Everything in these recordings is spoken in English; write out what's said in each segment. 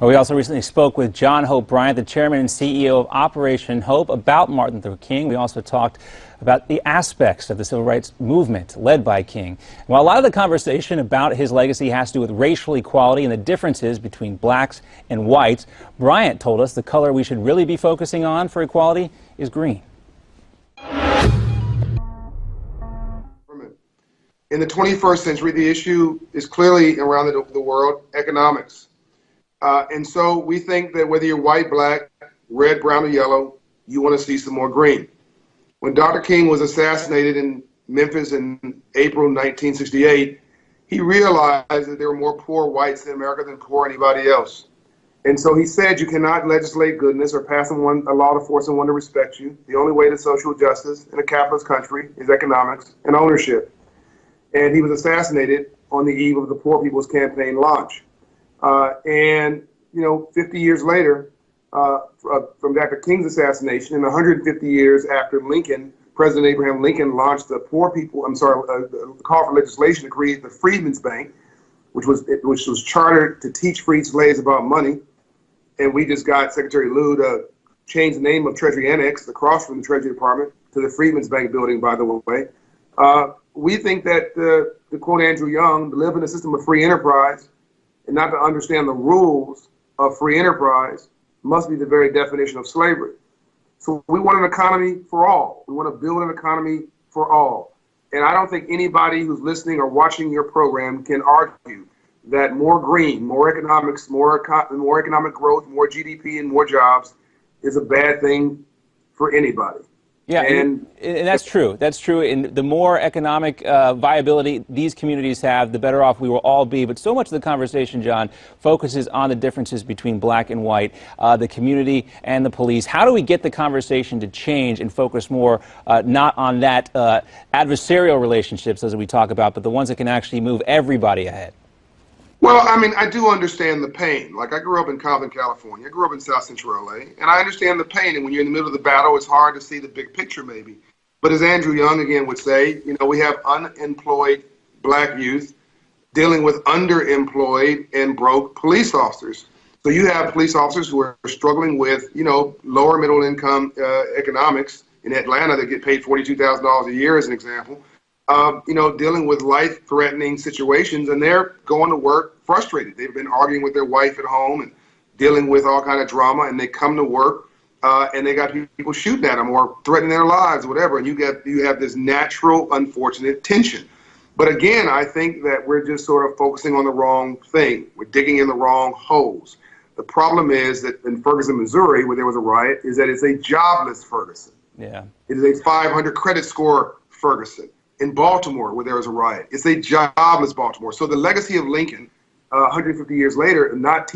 Well, we also recently spoke with John Hope Bryant, the chairman and CEO of Operation Hope, about Martin Luther King. We also talked about the aspects of the civil rights movement led by King. While a lot of the conversation about his legacy has to do with racial equality and the differences between blacks and whites, Bryant told us the color we should really be focusing on for equality is green. In the 21st century, the issue is clearly around the world, economics. And so we think that whether you're white, black, red, brown, or yellow, you want to see some more green. When Dr. King was assassinated in Memphis in April 1968, he realized that there were more poor whites in America than poor anybody else. And so he said you cannot legislate goodness or pass a law to force someone to respect you. The only way to social justice in a capitalist country is economics and ownership. And he was assassinated on the eve of the Poor People's Campaign launch. And, 50 years later, from Dr. King's assassination, and 150 years after Lincoln, President Abraham Lincoln launched the the call for legislation to create the Freedmen's Bank, which was chartered to teach freed slaves about money. And we just got Secretary Lew to change the name of Treasury Annex across from the Treasury Department to the Freedmen's Bank building, by the way. We think that, to quote Andrew Young, to live in a system of free enterprise and not to understand the rules of free enterprise must be the very definition of slavery. So we want an economy for all. We want to build an economy for all. And I don't think anybody who's listening or watching your program can argue that more green, more economics, more economic growth, more GDP, and more jobs is a bad thing for anybody. Yeah, and that's true. That's true. And the more economic viability these communities have, the better off we will all be. But so much of the conversation, John, focuses on the differences between black and white, the community and the police. How do we get the conversation to change and focus more not on that adversarial relationships, as we talk about, but the ones that can actually move everybody ahead? Well, I do understand the pain. Like, I grew up in Compton, California. I grew up in South Central LA, and I understand the pain. And when you're in the middle of the battle, it's hard to see the big picture, maybe. But as Andrew Young again would say, we have unemployed black youth dealing with underemployed and broke police officers. So you have police officers who are struggling with, lower middle income economics in Atlanta that get paid $42,000 a year, as an example. Dealing with life-threatening situations, and they're going to work frustrated. They've been arguing with their wife at home and dealing with all kind of drama, and they come to work and they got people shooting at them or threatening their lives or whatever, and you have this natural, unfortunate tension. But again, I think that we're just sort of focusing on the wrong thing. We're digging in the wrong holes. The problem is that in Ferguson, Missouri, where there was a riot, is that it's a jobless Ferguson. Yeah. It is a 500 credit score Ferguson. In Baltimore, where there was a riot, it's a jobless Baltimore. So the legacy of Lincoln, 150 years later, of not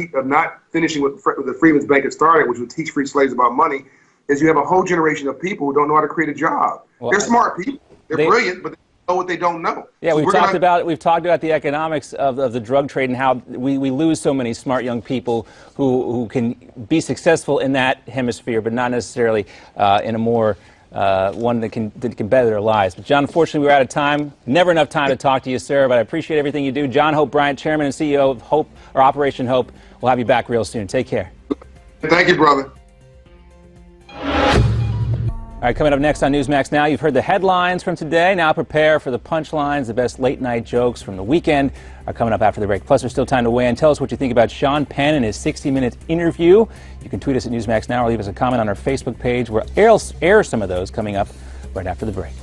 finishing what the Freedmen's Bank had started, which would teach free slaves about money, is you have a whole generation of people who don't know how to create a job. Well, they're smart people, they're brilliant, but they know what they don't know. Yeah, so we've talked about the economics of the drug trade and how we lose so many smart young people who can be successful in that hemisphere, but not necessarily in a more one that can better their lives. But John, unfortunately, we're out of time. Never enough time to talk to you, sir, but I appreciate everything you do. John Hope Bryant, Chairman and CEO of Operation Hope. We'll have you back real soon. Take care. Thank you, brother. All right, coming up next on Newsmax Now, you've heard the headlines from today. Now prepare for the punchlines. The best late-night jokes from the weekend are coming up after the break. Plus, there's still time to weigh in. Tell us what you think about Sean Penn and his 60-minute interview. You can tweet us at Newsmax Now or leave us a comment on our Facebook page. We'll air some of those coming up right after the break.